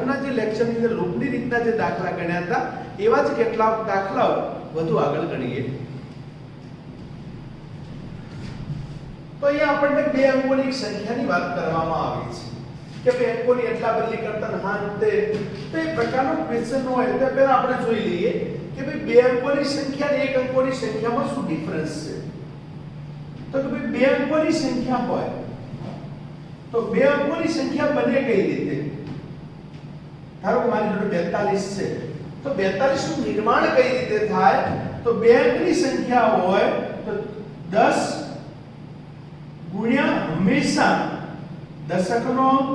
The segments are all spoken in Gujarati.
આગળના જે લેક્ચરની અંદર લૂપની રીતના જે દાખલા ગણ્યા હતા એવા જ કેટલાક દાખલાઓ વધુ આગળ ગણીએ. તો અહીંયા આપણને બે અંકોની એક સંખ્યાની વાત કરવામાં આવી છે કે બે અંકોની એટલા બદલી કરતા હા તે તો એ પ્રકારનો ક્વેશ્ચન હોય તો પહેલા આપણે જોઈ લઈએ કે ભાઈ બે અંકોની સંખ્યા અને એક અંકોની સંખ્યામાં શું ડિફરન્સ છે. તો કે ભાઈ બે અંકોની સંખ્યા હોય તો બે અંકોની સંખ્યા બને કઈ રીતે? ધારો કે મારી જોડે 42 છે તો 42 નું નિર્માણ કઈ રીતે થાય? તો બે અંકની સંખ્યા હોય તો 10 ગુણ્યા હંમેશા દશકનો અંક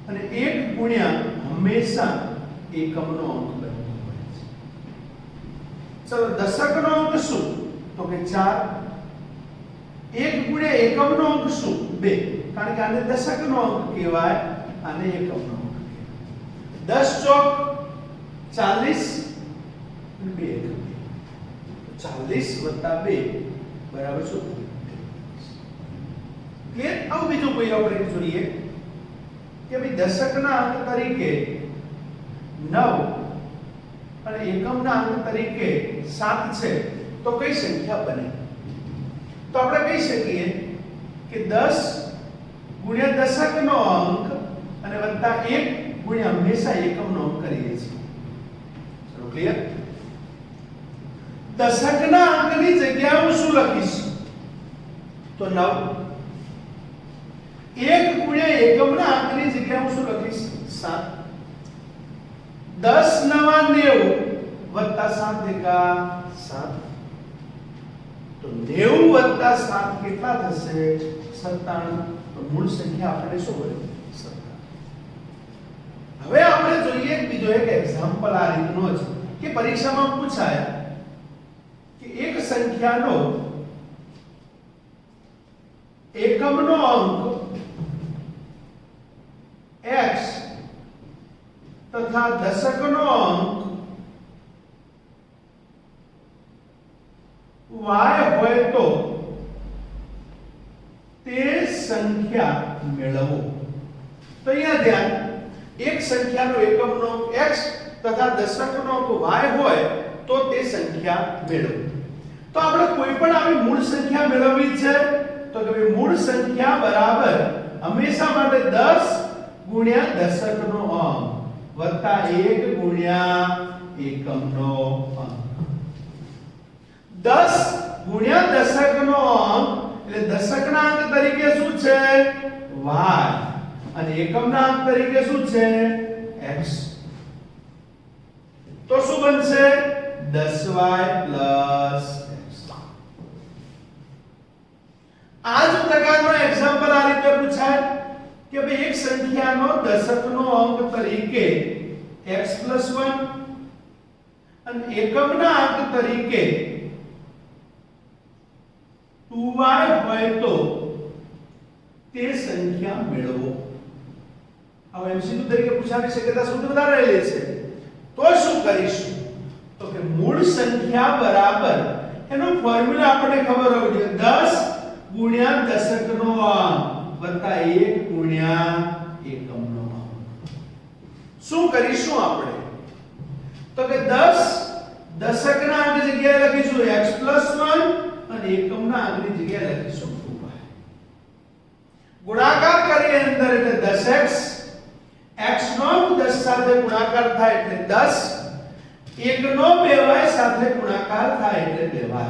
અને 1 ગુણ્યા હંમેશા એકમનો અંક બનતો હોય છે. ચલો દશકનો અંક શું? તો કે 4. 1 ગુણ્યા એકમનો અંક શું? 2. કારણ કે આને દશકનો અંક કહેવાય, આને એકમનો અંક કહેવાય. 10 ચોક 40 2 એકમ. 40 + 2 બરાબર શું? ક્લિયર? હવે બીજું કોઈ આપણે જોઈએ કે ભાઈ દશકના અંક તરીકે 9 અને એકમના અંક તરીકે 7 છે તો કઈ સંખ્યા બને? તો આપણે કહી શકીએ કે 10 ગુણ્યા દશકનો અંક અને વત્તા 1 ગુણ્યા હંમેશા એકમનો અંક કરીએ છીએ. ચલો ક્લિયર? દશકના અંકની જગ્યાએ હું શું લખીશ? તો 9. 1 ગુણ્યા એકમના અંકની જગ્યાએ હું શું લખીશ? 7. 10 નવા 90 વત્તા 7 એકા 7. તો 90 વત્તા 7 કેટલા થશે? 97. તો મૂળ સંખ્યા આપણે શું મળે? 97. હવે આપણે જોઈએ બીજો એક એક્ઝામ્પલ આ રીતનો છે કે પરીક્ષામાં પૂછાય કે એક સંખ્યાનો એકમનો અંક x તથા દશકનો અંક y હોય તો તે સંખ્યા મેળવો. તો અહીંયા ધ્યાન, એક સંખ્યાનો એકમનો અંક x તથા દશકનો અંક y હોય તો તે સંખ્યા મેળવો. તો આપણે કોઈ પણ આવી મૂળ સંખ્યા મેળવવી છે તો કે ભાઈ મૂળ સંખ્યા બરાબર હંમેશા માટે 10 ગુણ્યા દશકનો અંક વત્તા 1 ગુણ્યા એકમનો અંક. 10 ગુણ્યા દશકનો અંક એટલે દશકના અંક તરીકે શું છે? y અને એકમના અંક તરીકે શું છે? x. તો શું બનશે? 10y + x. આ જ પ્રકારનો એક્ઝામ્પલ આ રીતે પૂછાય કે ભાઈ એક સંખ્યાનો દશકનો અંક તરીકે x + 1 અને એકમના અંક તરીકે 2y હોય તો તે સંખ્યા મેળવો. હવે MCQ તરીકે પૂછાની શક્યતા સૌથી વધારે રહેલી છે. તો શું કરીશું? તો કે મૂળ સંખ્યા બરાબર એનો ફોર્મ્યુલા આપણને ખબર હોવી જોઈએ. 10 ગુણ્યા દશકનો અંક વત્તા 1 ગુણ્યા એકમનો અંક. શું કરીશું આપણે? તો કે 10 દશકના અંક જગ્યાએ લખીશું x + 1 અને એકમના અંકની જગ્યાએ લખીશું 2y. ગુણાકાર કરીએ અંદર એટલે 10x. x નો 10 સાથે ગુણાકાર થાય એટલે 10. 1 નો 2y સાથે ગુણાકાર થાય એટલે 2y.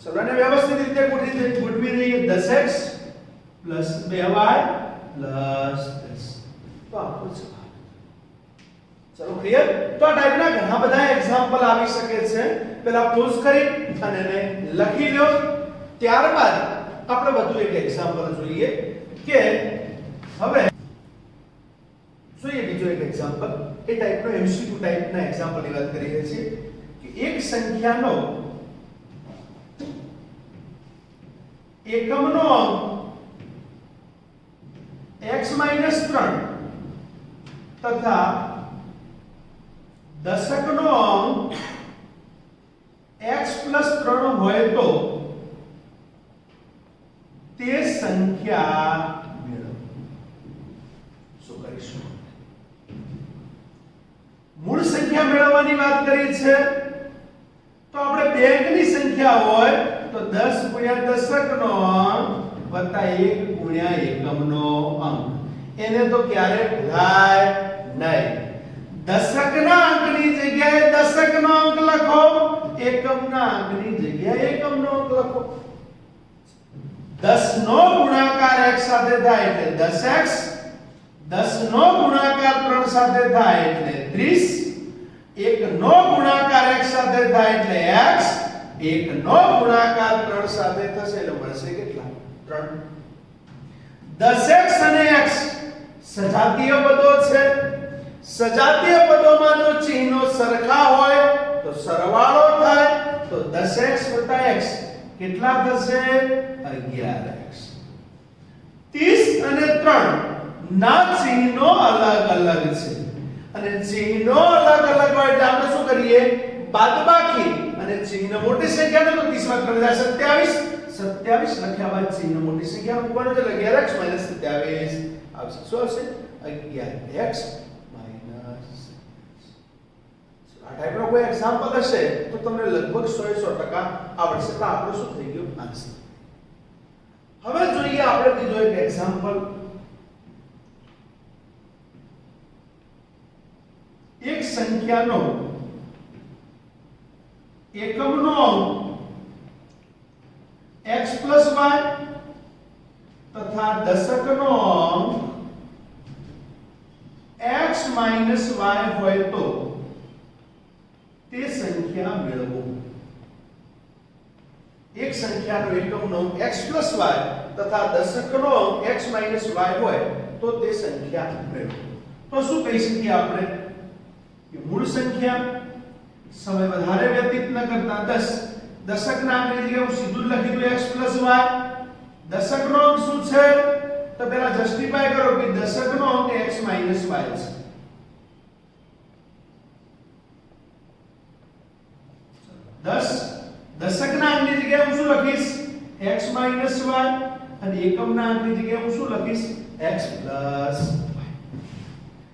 ચલો આને વ્યવસ્થિત રીતે ગોઠવી દઈએ. 10x + 2y + 10. તો આપણો જવાબ. ચલો ક્લિયર? તો આ ટાઈપના ઘણા બધા એક્ઝામ્પલ આવી શકે છે. પહેલા પોઝ કરી અને એને લખી લો. ત્યારબાદ આપણે વધુ એક એક્ઝામ્પલ જોઈએ કે હવે જોઈએ બીજો એક એક્ઝામ્પલ. એ ટાઈપનો MCQ ટાઈપના એક્ઝામ્પલની વાત કરીએ છીએ કે એક સંખ્યાનો એકમનો અંક x - 3 તથા દશકનો અંક x + 3 હોય તો તે સંખ્યા મેળવો. શું કરીશું? કરવાની વાત કરી છે તો આપણે બેંકની સંખ્યા હોય તો 10 ગુણ્યા દશકનો અંક વત્તા 1 ગુણ્યા એકમનો અંક, એને તો ક્યારે ભૂલાય નહીં. દશકના અંકની જગ્યાએ દશકનો અંક લખો, એકમના અંકની જગ્યાએ એકમનો અંક લખો. 10 નો ગુણાકાર x સાથે થાય એટલે 10x, 10 નો ગુણાકાર 3 સાથે થાય એટલે 30, 1 નો ગુણાકાર x સાથે થાય એટલે x, 1 નો ગુણાકાર 3 સાથે થશે એટલે મળશે કેટલા? 3. 10x અને x સજાતીય પદો છે. સજાતીય પદોમાં જો ચિહ્નો સરખા હોય તો સરવાળો થાય, તો 10x x કેટલા થશે? 11x. 30 અને 3 ના ચિહ્નો અલગ અલગ છે, અને ચિહ્નો અલગ અલગ હોય એટલે આપણે શું કરીએ? બાદબાકી. અને ચિહ્ન મોટી સંખ્યાનો તો 30 માં 3 27, 27 લખ્યા બાદ ચિહ્ન મોટી સંખ્યા મૂકવાનું એટલે 11x 27 આવશે. શું આવશે? 11x આ ટાઈપનો કોઈ એક્ઝામ્પલ હશે તો તમને લગભગ 100% આવડશે. તો આપણો શું થઈ ગયું? આન્સર. હવે જોઈએ આપણે બીજો એક એક્ઝામ્પલ. એક સંખ્યાનો એકમનો અંક x y તથા દશકનો અંક x y હોય તો તે સંખ્યા મેળવો. એક સંખ્યાનો એકમનો અંક x y તથા દશકનો અંક x y હોય તો તે સંખ્યા મેળવો. તો શું કહી શકીએ આપણે? કે મૂળ સંખ્યા સમય વધારે વ્યતીત ન કરતા 10, દશકના અંકની જગ્યાએ હું સીધું લખી દઉં x y. દશકનો અંક શું છે? તો પહેલા જસ્ટિફાય કરો કે દશકનો અંક x y છે. દશકના અંકની જગ્યાએ હું શું લખીશ? x y, અને એકમના અંકની જગ્યાએ હું શું લખીશ? x y.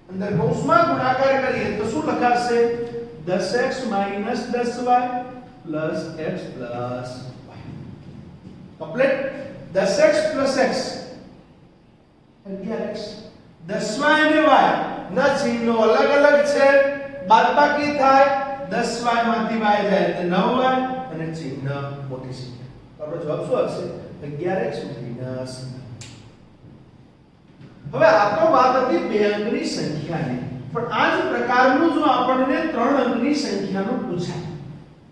અંદર કૌંસમાં ગુણાકાર કરીએ તો શું લખાશે? 10x 10y x y. Complete. 10x x 11x. 10y અને y ના ચિહ્નો અલગ અલગ છે, બાદબાકી થાય, 10y માંથી y જાય એટલે 9y અને ચિહ્ન મોટી સંખ્યા. તો આપણો જવાબ શું આવશે? 11x minus. હવે આ તો વાત હતી બે અંકની સંખ્યાની, પણ આ જ પ્રકારનું જો આપણને 3 અંકની સંખ્યાનું પૂછાય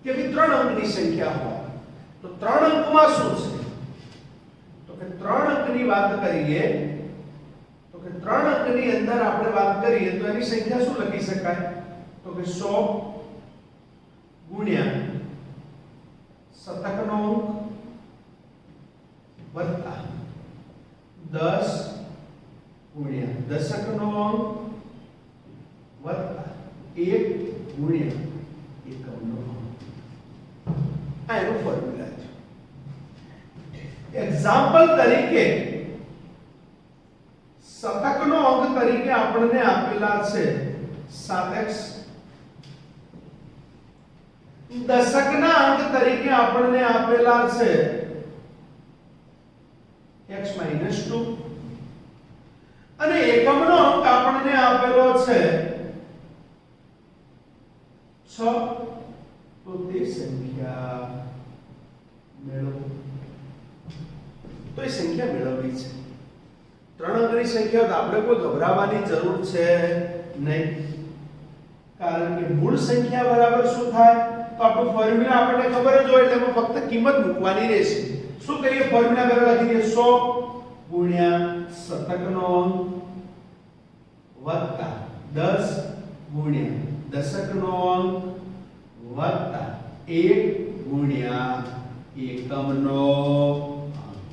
કે ભઈ 3 અંકની સંખ્યા હોય તો 3 અંકમાં શું છે? તો કે 3 અંકની વાત કરીએ તો કે 3 અંકની અંદર આપણે વાત કરીએ તો એની સંખ્યા શું લખી શકાય? તો કે 100 ગુણ્યા શતકનો અંક વત્તા 10 ગુણ્યા દશકનો અંક વત્તા 1 ગુણ્યા એકમનો અંક. આ એનો ફોર્મ્યુલા છે. એક્ઝામ્પલ તરીકે શતકનો અંક તરીકે આપણને આપેલા છે 7x. દશકના અંક તરીકે આપણને આપેલા છે x 2, અને એકમનો અંક આપણને આપેલો છે 6. તો તે સંખ્યા મેળવો. તો એ સંખ્યા મેળવવી છે. 3 અંકની સંખ્યા તો આપણે કોઈ ગભરાવાની જરૂર છે નહીં, કારણ કે મૂળ સંખ્યા બરાબર શું થાય? તો આપણો ફોર્મ્યુલા આપણને ખબર જ હોય એટલે એમાં ફક્ત કિંમત મૂકવાની રહેશે. શું કરીએ? ફોર્મ્યુલા પહેલા લખી દઈએ 100 ગુણ્યા શતકનો અંક વત્તા 10 ગુણ્યા દશકનો અંક વત્તા 1 ગુણ્યા એકમનો અંક.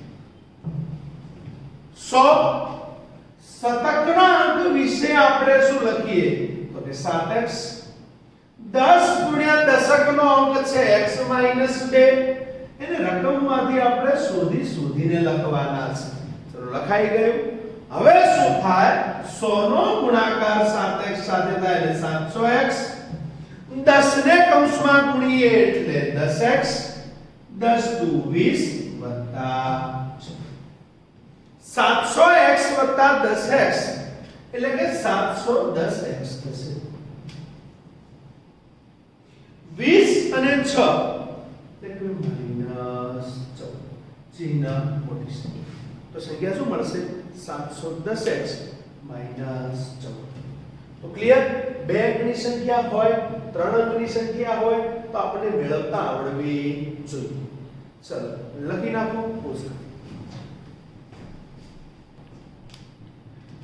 100 શતકના અંક વિશે આપણે શું લખીએ? તો કે 7x. 10 ગુણ્યા દશકનો અંક છે x 2. એને રકમમાંથી આપણે શોધીને લખવાના છે. ચલો લખાઈ ગયું. હવે શું થાય? 100 નો ગુણાકાર 7x સાથે થાય એટલે 700x 10 ને કૌંસમાં ગુણીએ એટલે 10x 10 દુ 20 વત્તા 700x વત્તા 10x એટલે કે 710x થશે. 20 અને 6 એટલે માઈનસ 14 ચિહ્ન મોટી સંખ્યા તો સંખ્યા શું મળશે 710x માઈનસ 14. તો ક્લિયર? બે અંકની સંખ્યા હોય ત્રણ અંકની સંખ્યા હોય તો આપણે મેળવતા આવડવી જોઈએ. ચલો લખી નાખો.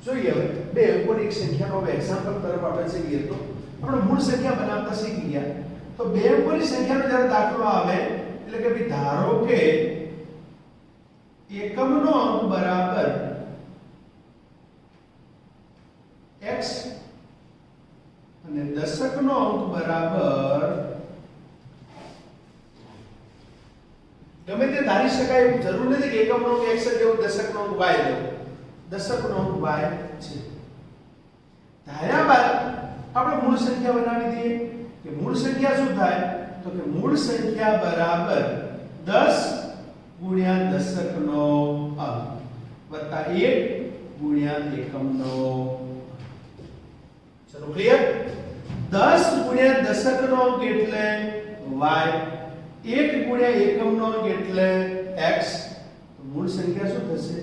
જોઈએ હવે બે અંકોની એક સંખ્યાનો હવે એક્ઝામ્પલ તરફ આપણે જઈએ તો આપણે મૂળ સંખ્યા બનાવતા શીખી ગયા. તો બે અંકોની સંખ્યાનો જ્યારે દાખલો આવે એટલે કે ભાઈ ધારો કે એકમનો અંક બરાબર x અને દશકનો અંક બરાબર ગમે તે ધારી શકાય એવું જરૂર નથી કે એકમનો અંક x જ લેવો દશકનો અંક y લેવો. દશકનો અંક y છે. ધાર્યા બાદ આપણે મૂળ સંખ્યા બનાવી દઈએ કે મૂળ સંખ્યા શું થાય તો કે મૂળ સંખ્યા બરાબર 10 ગુણ્યા દશકનો અંક વત્તા 1 ગુણ્યા એકમનો. ચલો ક્લિયર? 10 ગુણ્યા દશકનો અંક એટલે y, 1 ગુણ્યા એકમનો અંક એટલે x. તો મૂળ સંખ્યા શું થશે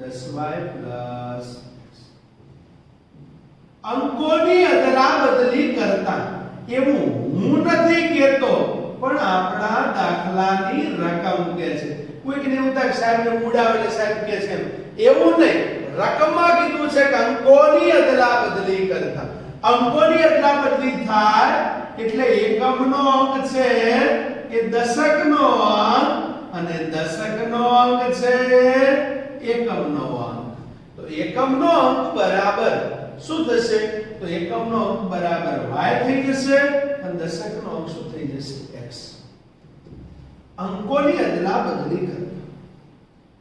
10y પ્લસ અંકોની અદલા બદલી કરતા એવું હું નથી કહેતો પણ આપણા દાખલાની રકમ કહે છે. કોઈક ને એવું થાય સાહેબ ને ઉડાવેલે સાહેબ કહે છે એવું નહીં. રકમમાં કીધું છે કે અંકોની અદલા બદલી કરતા. અંકોની અદલા બદલી થાય એટલે એકમનો અંક છે એ દશકનો અંક અને દશકનો અંક છે એકમનો અંક. તો એકમનો અંક બરાબર શું થશે તો એકમનો અંક બરાબર y થઈ જશે અને દશકનો અંક શું થઈ જશે x. અંકોની અદલા બદલી કરતા.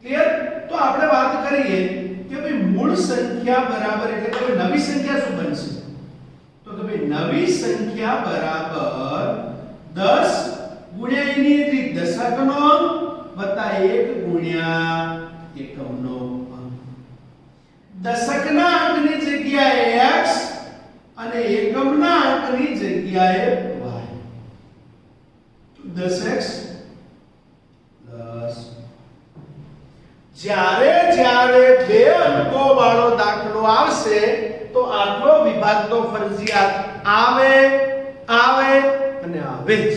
ક્લિયર? તો આપણે વાત કરીએ કે ભાઈ મૂળ સંખ્યા બરાબર એટલે કે નવી સંખ્યા શું બનશે તો કે ભાઈ નવી સંખ્યા બરાબર 10 ગુણ્યા એની રીત દશકનો અંક વત્તા 1 ગુણ્યા એકમનો અંક. દશકના અંકની જગ્યાએ x અને એકમના અંકની જગ્યાએ y. 10x 10. જ્યારે બે અંકો વાળો દાખલો આવશે તો આટલો વિભાગ તો ફરજિયાત આવે અને આવે જ.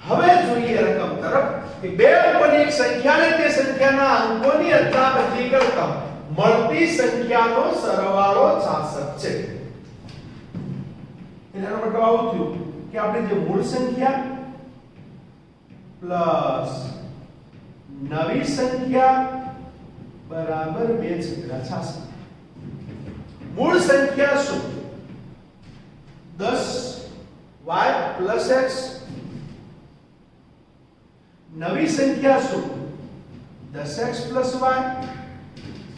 હવે જોઈએ રકમ તરફ કે બે અંકોની એક સંખ્યાને તે સંખ્યાના અંકોની અદલા બદલી કરતા મળતી સંખ્યાનો સરવાળો 66 છે. એનો મતલબ આવું થયું કે આપણે જે મૂળ સંખ્યા પ્લસ નવી સંખ્યા બરાબર 2/66. મૂળ સંખ્યા શું 10y પ્લસ x. નવી સંખ્યા શું 10x પ્લસ y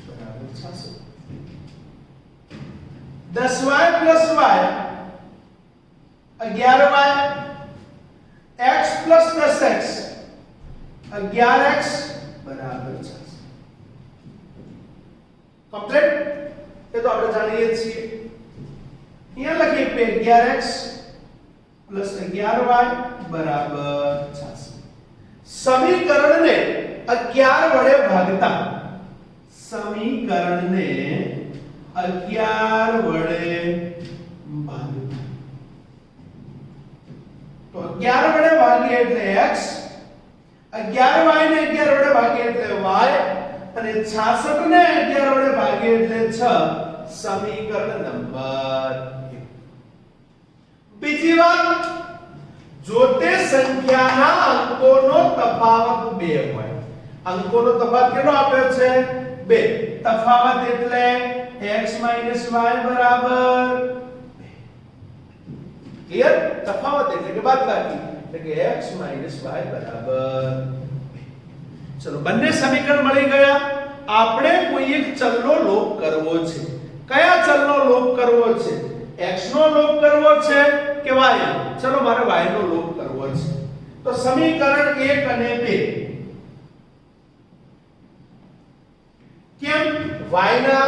બરાબર 66. 10y plus y 11y, x plus 10x 11x બરાબર 66. કમ્પ્લીટ? એ તો આપણે જાણીએ છીએ. અહીંયા લખીએ કે 11x પ્લસ 11y બરાબર 66. સમીકરણને 11 વડે ભાગતા સમીકરણને 11 વડે ભાગતા તો 11 વડે ભાગીએ એટલે x, 11y ને 11 વડે ભાગીએ એટલે y અને 66 ને 11 વડે ભાગીએ એટલે 6. સમીકરણ નંબર 1. બીજી વાત, જો તે સંખ્યાના અંકોનો તફાવત 2 હોય. અંકોનો તફાવત કેટલો આપ્યો છે 2. તફાવત એટલે x y બરાબર 2. ક્લિયર? તફાવત એટલે કે બાદબાકી એટલે કે x y બરાબર 2. ચલો બંને સમીકરણ મળી ગયા. આપણે કોઈ એક ચલનો લોપ કરવો છે. કયા ચલનો લોપ કરવો છે? x નો લોપ કરવો છે કે y નો? ચલો મારે y નો લોપ કરવો છે. તો સમીકરણ 1 અને 2 કેમ y ના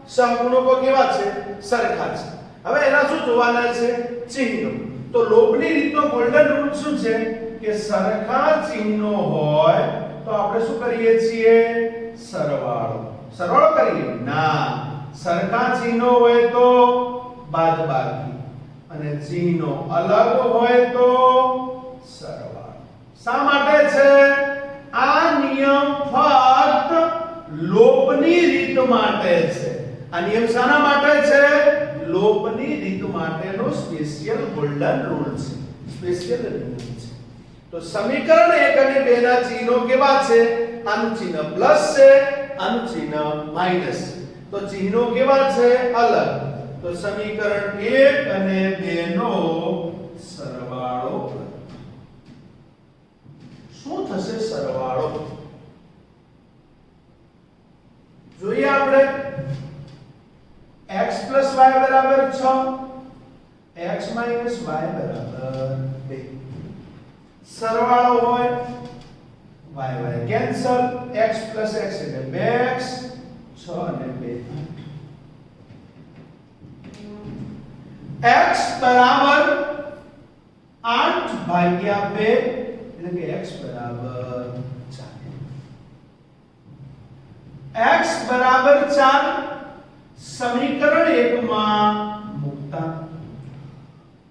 સહગુણકો કેવા છે? સરખા છે. હવે એના શું જોવાના છે? ચિહ્નો. તો લોપની રીતનો ગોલ્ડન રૂલ શું છે કે સરખા ચિહ્નો હોય તો આપણે શું કરીએ છીએ? સરવાળો. સરવાળો કરીએ ના, સરખા ચિહ્નો હોય તો બાદબાકી અને ચિહ્નો અલગ હોય તો સરવાળો. શા માટે છે? આ નિયમ ફક્ત લોપની રીત માટે છે. આ નિયમ શાના માટે છે? લોપની રીત માટેનો સ્પેશિયલ ગોલ્ડન રૂલ છે, સ્પેશિયલ નિયમ છે. તો સમીકરણ 1 અને 2 ના ચિહ્નો કેવા છે? આનું ચિહ્ન પ્લસ છે, આનું ચિહ્ન માઈનસ છે. તો ચિહ્નો કેવા છે? અલગ. તો સમીકરણ 1 અને 2 નો સરવાળો. શું થશે સરવાળો? જોઈએ આપણે. x y બરાબર 6, x y બરાબર 2. સરવાળો હોય y કેન્સલ, x x એટલે 2x, 6 અને 2 x બરાબર 8 ભાગ્યા 2 એટલે કે x બરાબર 4. x બરાબર 4 સમીકરણ 1 માં મૂકતા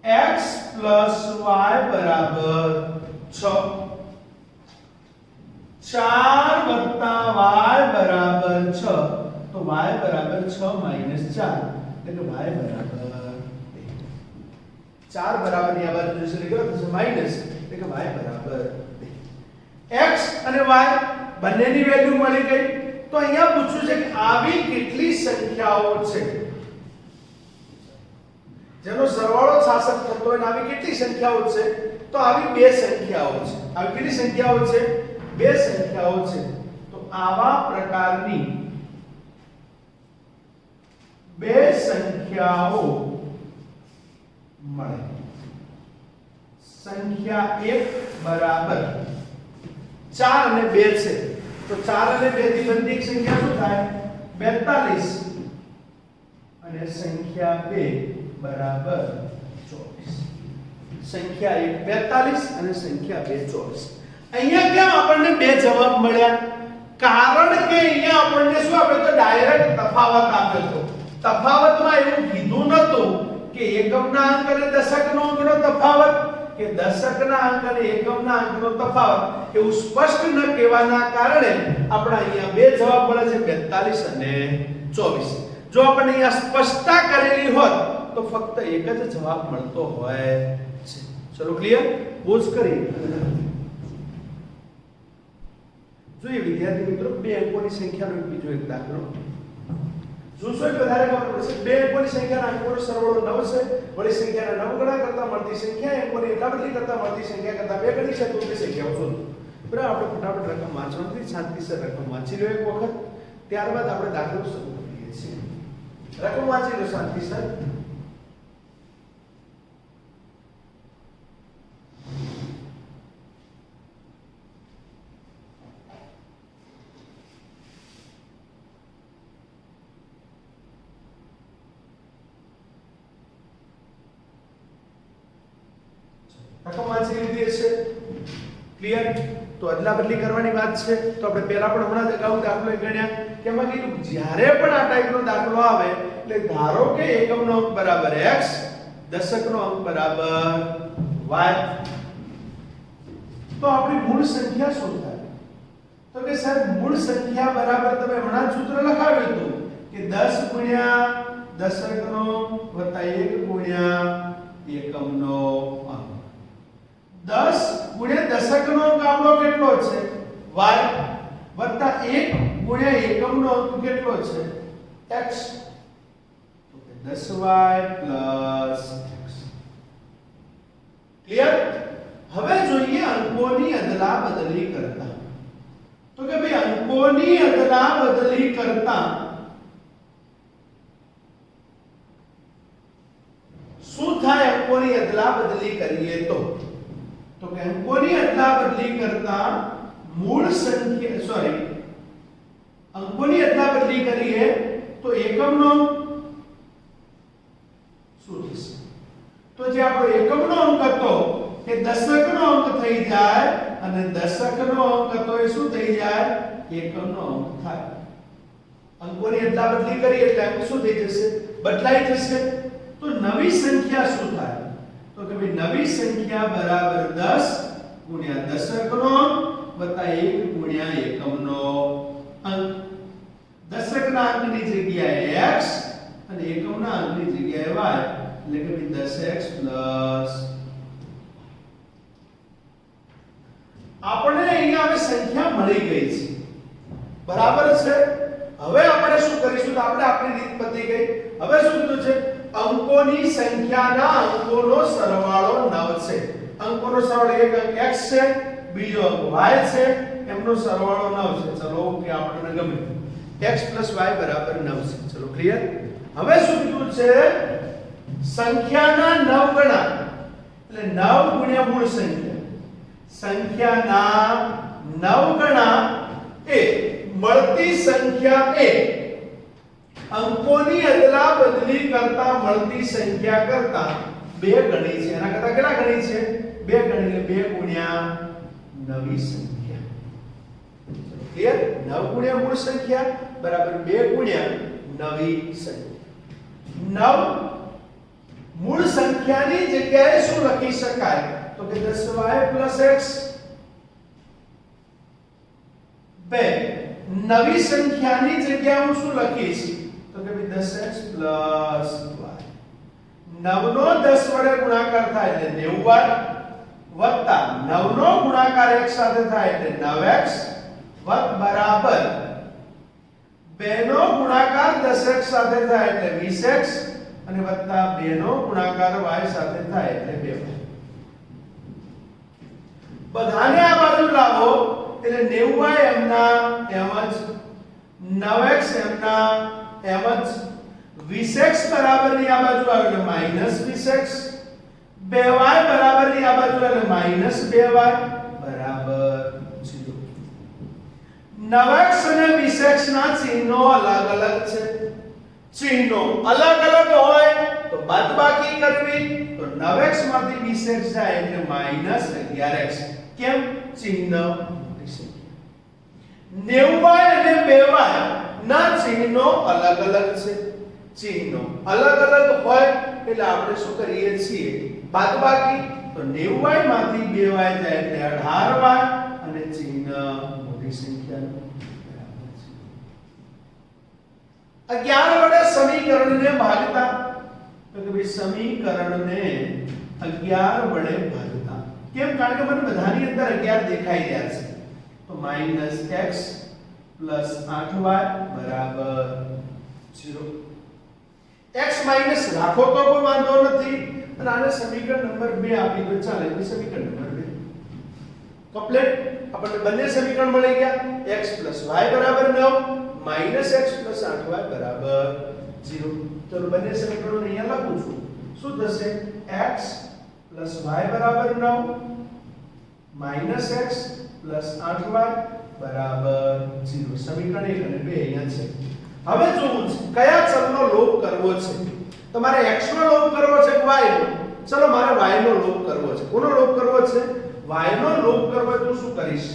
x y બરાબર 6, 4 y બરાબર 6, તો y બરાબર 6 માઈનસ 4 એટલે કે y બરાબર 2. 4 બરાબર ની આ બાજુ જશે એટલે થશે માઈનસ એટલે કે y બરાબર 2. x અને y બંનેની વેલ્યુ મળી ગઈ. તો અહીંયા પૂછ્યું છે કે આવી કેટલી સંખ્યાઓ છે જેનો સરવાળો 66 થતો હોય, આવી કેટલી સંખ્યાઓ છે? તો આવી બે સંખ્યાઓ છે. આવી કેટલી સંખ્યાઓ છે? બે સંખ્યાઓ છે. તો આવા પ્રકારની બે સંખ્યાઓ મળે. સંખ્યા 1 બરાબર 4 અને 2 છે. તો 4 અને 2 થી બનતી એક સંખ્યા શું થાય? 42. અને સંખ્યા 2 બરાબર 24. સંખ્યા 1 42 અને સંખ્યા 2 24. અહીંયા કેમ આપણને બે જવાબ મળ્યા? કારણ કે અહીંયા આપણને શું આપ્યો તો? ડાયરેક્ટ તફાવત આપ્યો તો. તફાવતમાં એવું કીધું નતું કે એકમના અંક અને દશકનો અંકનો તફાવત કે દશકના અંક અને એકમના અંકનો તફાવત. એવું સ્પષ્ટ ન કહેવાના કારણે આપણે અહીંયા બે જવાબ મળે છે 42 અને 24. જો આપણે અહીંયા સ્પષ્ટતા કરેલી હોત તો ફક્ત એક જ જવાબ મળતો હોય છે. ચલો ક્લિયર? પોઝ કરી જોઈએ વિદ્યાર્થી મિત્રો, બે અંકોની સંખ્યાનો બીજો એક દાખલો જોશો. એક વધારે ખબર પડશે. બે અંકોની સંખ્યાના અંકોનો સરવાળો 9 છે. વળી સંખ્યાના 9 ગણા કરતા મળતી સંખ્યા અંકોની એટલાબધી કરતા મળતી સંખ્યા કરતા 2 ગણી છે તો તે સંખ્યાઓ શોધો. બરાબર, આપણે ફટાફટ રકમ વાંચવાની, શાંતિસર રકમ વાંચી લો એક વખત, ત્યારબાદ આપણે દાખલો શરૂ કરીએ છીએ. રકમ વાંચી લો શાંતિસર. રકમ વાંચી લીધી છે. ક્લિયર? તો અદલા બદલી કરવાની વાત છે. તો આપણે પહેલા પણ હમણાં જ અગાઉ દાખલો ગણ્યા કે એમાં કીધું જ્યારે પણ આ ટાઈપનો દાખલો આવે એટલે ધારો કે એકમનો અંક બરાબર x, દશકનો અંક બરાબર y, તો આપણી મૂળ સંખ્યા શું થાય? તો કે સાહેબ મૂળ સંખ્યા બરાબર તમે હમણાં સૂત્ર લખાવ્યું હતું કે 10 ગુણ્યા દશકનો વત્તા 1 ગુણ્યા એકમનો અંક. 10 ગુણ્યા દશકનો અંક આપણો કેટલો છે? y વત્તા 1 ગુણ્યા એકમનો અંક કેટલો છે? x. તો કે 10y x. ક્લિયર? હવે જોઈએ અંકોની અદલા બદલી કરતા. તો કે ભાઈ અંકોની અદલા બદલી કરતા શું થાય અંકોની અદલાબદલી કરીએ તો કે અંકોની અદલાબદલી કરતા મૂળ સંખ્યા સોરી અંકોની અદલાબદલી કરીએ તો એકમનો શું થશે તો જે આપણો એકમનો અંક હતો એ દશકનો અંક થઈ જાય અને દશકનો અંક હતો એ શું થઈ જાય એકમનો અંક થાય અંકોની અદલાબદલી કરીએ એટલે અંક શું થઈ જશે બદલાઈ જશે તો નવી સંખ્યા શું થાય તો કે ભાઈ નવી સંખ્યા બરાબર 10 ગુણ્યા દશકનો અંક વત્તા 1 ગુણ્યા એકમનો અંક દશકના અંકની જગ્યાએ x અને એકમના અંકની જગ્યાએ y એટલે કે 10x પ્લસ આપણે અહીંયા હવે સંખ્યા મળી ગઈ છે બરાબર છે હવે આપણે શું કરીશું તો આપણે આપણી રીત પતી ગઈ હવે શું કીધું છે અંકોની સંખ્યાના અંકોનો સરવાળો 9 છે અંકોનો સરવાળો એક અંક x છે બીજો અંક y છે એમનો સરવાળો 9 છે ચલો ઓકે આપણને ગમે x y બરાબર 9 છે ચલો ક્લિયર હવે શું કીધું છે સંખ્યાના 9 ગણા એટલે 9 ગુણ્યા મૂળ સંખ્યાના 9 ગણા એ મળતી સંખ્યા એ અંકોની અદલાબદલી કરતા મળતી સંખ્યા કરતા 2 ગણી છે એના કરતા કેટલા ગણી છે 2 ગણી એટલે 2 ગુણ્યા નવી સંખ્યા ક્લિયર 9 ગુણ્યા મૂળ સંખ્યા બરાબર 2 ગુણ્યા નવી સંખ્યા 9 મૂળ સંખ્યાની જગ્યાએ શું લખી શકાય તો કે 10y x 2 નવી સંખ્યાની જગ્યાએ હું શું લખીશ તો કે 10x y 9 નો 10 વડે ગુણાકાર થાય એટલે 90y વત્તા 9 નો ગુણાકાર x સાથે થાય એટલે 9x બરાબર 2 નો ગુણાકાર 10x સાથે થાય એટલે 20x અને વત્તા 2 નો ગુણાકાર y સાથે થાય એટલે 2y બધાને આ બાજુ લાવો એટલે 90y એમના એમ જ 9x એમના એમ જ 20x બરાબરની આ બાજુ આવે એટલે -20x 2y બરાબરની આ બાજુ એટલે -2y બરાબર 0 9x અને 20x ના ચિહ્નો અલગ અલગ છે ચિહ્નો અલગ અલગ હોય તો બાદબાકી કરવી તો 9x માંથી 20x જાય એટલે -11x કેમ ચિહ્ન 90y અને 2y ના ચિહ્નો અલગ અલગ છે ચિહ્નો અલગ અલગ હોય એટલે આપણે શું કરીએ છીએ બાદબાકી તો 90y માંથી 2y જાય એટલે 18y અને ચિહ્ન મોટી સંખ્યાનું બરાબર છે 11 વડે સમીકરણને ભાગતા તો કે ભાઈ સમીકરણને 11 વડે ભાગતા કેમ કારણ કે મને બધાની અંદર 11 દેખાઈ રહ્યા છે તો -x + 8y બરાબર 0 x માઈનસ રાખો તો કોઈ વાંધો નથી અને આને સમીકરણ નંબર 2 આપી દો ચાલે એટલે સમીકરણ નંબર 2 કમ્પ્લીટ આપણને બંને સમીકરણ મળી ગયા x + y બરાબર 9 -x + 8y બરાબર 0 ચલો બંને સમીકરણો અહીંયા લખું છું શું થશે x + y બરાબર 9 -x + 8y બરાબર 0 સમીકરણ 1 અને 2 અહીંયા છે હવે જોવું છે કયા ચલનો લોપ કરવો છે તમારે x નો લોપ કરવો છે કે y નો ચલો મારે y નો લોપ કરવો છે કોનો લોપ કરવો છે y નો લોપ કરવો તો શું કરીશ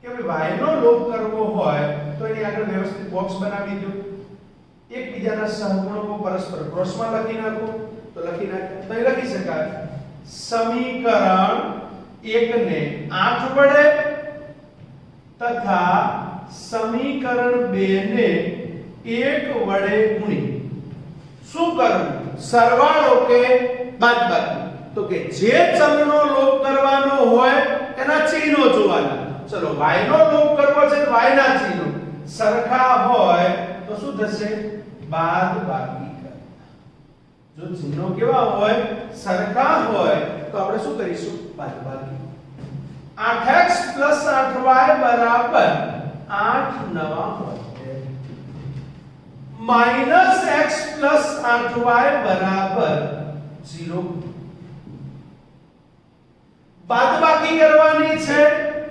કે ભાઈ y નો લોપ કરવો હોય તો એની આગળ વ્યવસ્થિત બોક્સ બનાવી દો એકબીજાના સહગુણકો પરસ્પર ક્રોસમાં લખી નાખો તો લખી નાખો તો એ લખી શકાય સમીકરણ 1 ને 8 વડે તથા સમીકરણ 2 ને 1 વડે ગુણી શું કરવું સરવાળો કે બાદબાકી તો કે જે ચલનો લોપ કરવાનો હોય એના ચિહ્નો જોવાના ચલો y નો લોપ કરવો છે તો y ના ચિહ્નો સરખા હોય તો શું થશે બાદબાકી કરતા જો ચિહ્નો કેવા હોય સરખા હોય તો આપણે શું કરીશું બાદબાકી 8x + 8y બરાબર 8 નવા હોય -x + 8y બરાબર 0 બાદબાકી કરવાની છે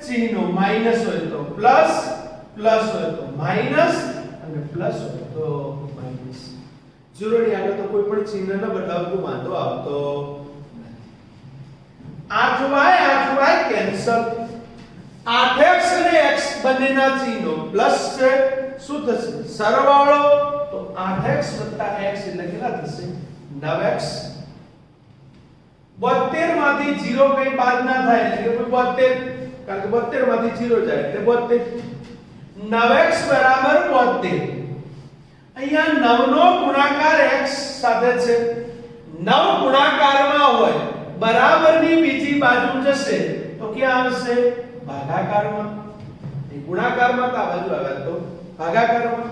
ચિહ્નો માઈનસ હોય તો પ્લસ પ્લસ હોય તો માઈનસ અને પ્લસ હોય તો માઈનસ 0 ની આગળ તો કોઈ પણ ચિહ્ન ન બદલાવતું વાંધો આવતો નથી 8y કેન્સલ 8x અને x બંનેના ચિહ્નો પ્લસ છે શું થશે સરવાળો તો 8x x એટલે કેટલા થશે 9x 72 માંથી 0 કઈ બાદ ના થાય એટલે કે 72 કારણ કે 72 માંથી 0 જાય એટલે 72 9x બરાબર 72 અહીંયા 9 નો ગુણાકાર x સાથે છે 9 ગુણાકારમાં હોય બરાબરની બીજી બાજુ જશે તો ક્યાં આવશે ભાગાકારમાં એ ગુણાકારમાં તો આ બાજુ આવે તો ભાગાકારમાં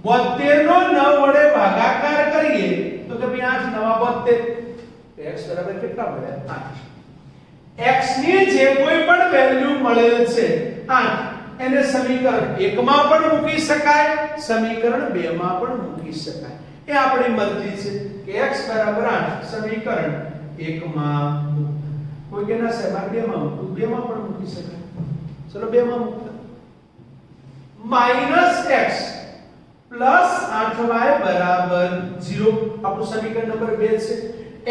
72 નો 9 વડે ભાગાકાર કરીએ તો કે ભાઈ 8 9 72 x બરાબર કેટલા મળે 8 x ની જે કોઈ પણ વેલ્યુ મળેલ છે 8 એને સમીકરણ 1 માં પણ મૂકી શકાય સમીકરણ 2 માં પણ મૂકી શકાય એ આપણી મરજી છે કે x બરાબર 8 સમીકરણ 1 માં કોઈ કે ના સાહેબ 2 માં મૂકું 2 માં પણ મૂકી શકાય ચલો 2 માં મૂકતા -x પ્લસ 8y બરાબર 0 આપણું સમીકરણ નંબર 2 છે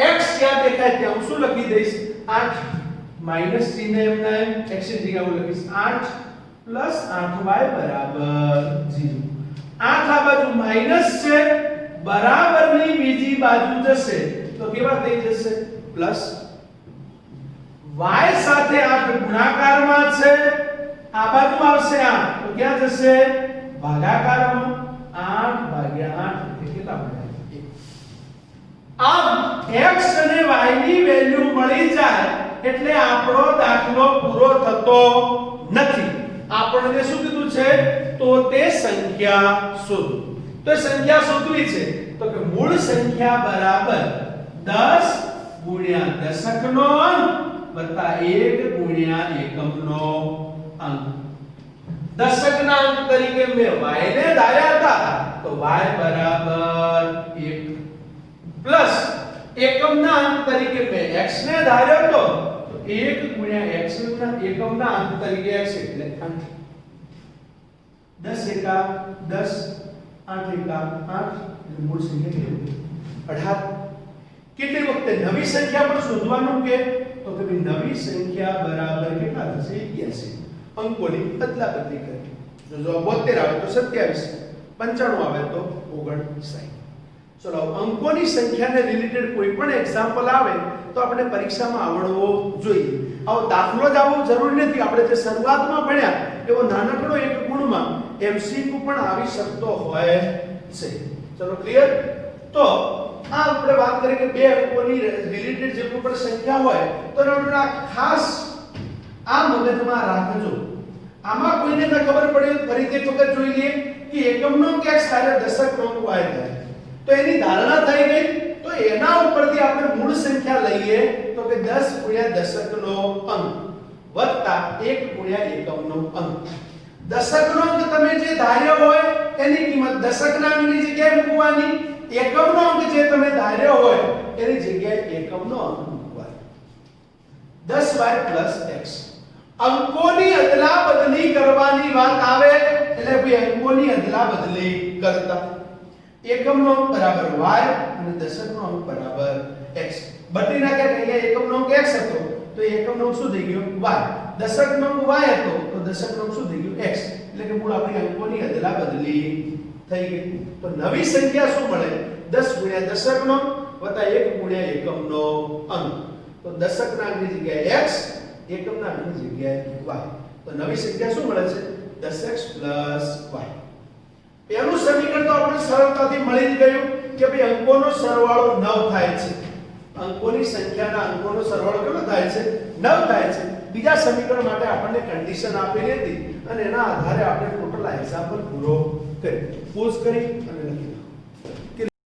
x ક્યાં દેખાય ત્યાં હું શું લખી દઈશ 8 માઈનસ ચિહ્ન એમના એમ x ની જગ્યાએ હું લખીશ 8 પ્લસ 8y બરાબર 0 8 આ બાજુ માઈનસ છે બરાબરની બીજી બાજુ જશે તો કેવા થઈ જશે પ્લસ y સાથે 8 ગુણાકારમાં છે આ બાજુ આવશે 8 તો ક્યાં જશે ભાગાકારમાં 8 ભાગ્યા 8 એટલે કેટલા મળે આમ x અને y ની વેલ્યુ મળી જાય એટલે આપણો દાખલો પૂરો થતો નથી આપણને શું કીધું છે તો તે સંખ્યા શોધો તો સંખ્યા શોધવી છે તો કે મૂળ સંખ્યા બરાબર 10 ગુણ્યા દશકનો અંક વત્તા 1 ગુણ્યા એકમનો અંક દશકના અંક તરીકે મેં y ને ધાર્યા હતા તો y બરાબર 1 પ્લસ એકમના અંક તરીકે મેં x ને ધાર્યો તો 1 ગુણ્યા x ના એકમના અંક તરીકે x એટલે 8 10 એકા 10 8 એકા 8 એટલે મૂળ સંખ્યા કેટલી 18 કેટલી વખતે નવી સંખ્યા પણ શોધવાનું કે તો કે ભાઈ નવી સંખ્યા બરાબર કેટલા થશે 81 અંકોની અદલાબદલી કરી જો 72 આવે તો 27 95 આવે તો 59 ચલો અંકોની સંખ્યાને રિલેટેડ કોઈ પણ એક્ઝામ્પલ આવે તો આપણે પરીક્ષામાં આવડવો જોઈએ આવો દાખલો જ આવવો જરૂરી નથી આપણે જે શરૂઆતમાં ભણ્યા એવો નાનકડો એક ગુણમાં એમસીક્યુ પણ આવી શકતો હોય છે ચલો ક્લિયર તો આ આપણે વાત કરી કે બે અંકોની રિલેટેડ જે કોઈ પણ સંખ્યા હોય તો આપણે ખાસ આ મગજમાં રાખજો આમાં કોઈને ન ખબર પડે ફરીથી એક વખત જોઈ લઈએ કે એકમનો અંક x થાય દશકનો અંક y થાય તો એની ધારણા થઈ ગઈ તો એના ઉપરથી આપણે મૂળ સંખ્યા લઈએ તો કે 10 ગુણ્યા દશકનો અંક વત્તા 1 ગુણ્યા એકમનો અંક દશકનો અંક તમે જે ધાર્યો હોય એની કિંમત દશકના અંકની જગ્યાએ મૂકવાની એકમનો અંક જે તમે ધાર્યો હોય એની જગ્યાએ એકમનો અંક મૂકવાનો 10y x અંકોની અદલાબદલી કરવાની વાત આવે એટલે ભાઈ અંકોની અદલાબદલી કરતા એકમનો અંક બરાબર y અને દશકનો અંક બરાબર x બદલી નાખ્યા કે અહીંયા એકમનો અંક x હતો તો એકમનો અંક શું થઈ ગયો y દશકનો અંક y હતો તો દશકનો અંક શું થઈ ગયો x એટલે કે મૂળ આપણી અંકોની અદલાબદલી થઈ ગઈ તો નવી સંખ્યા શું મળે 10 ગુણ્યા દશકનો વત્તા 1 ગુણ્યા એકમનો અંક તો દશકના અંકની જગ્યાએ x એકમના અંકની જગ્યાએ y તો નવી સંખ્યા શું મળે છે 10x y એનું સમીકરણ તો આપણે સરળતાથી મળી જ ગયું કે ભાઈ અંકોનો સરવાળો 9 થાય છે અંકોની સંખ્યાના અંકોનો સરવાળો કેટલો થાય છે 9 થાય છે બીજા સમીકરણ માટે આપણને કન્ડિશન આપેલી હતી અને એના આધારે આપણે ટોટલ એક્ઝામ્પલ પૂરો કરી પોઝ કરી અને લખી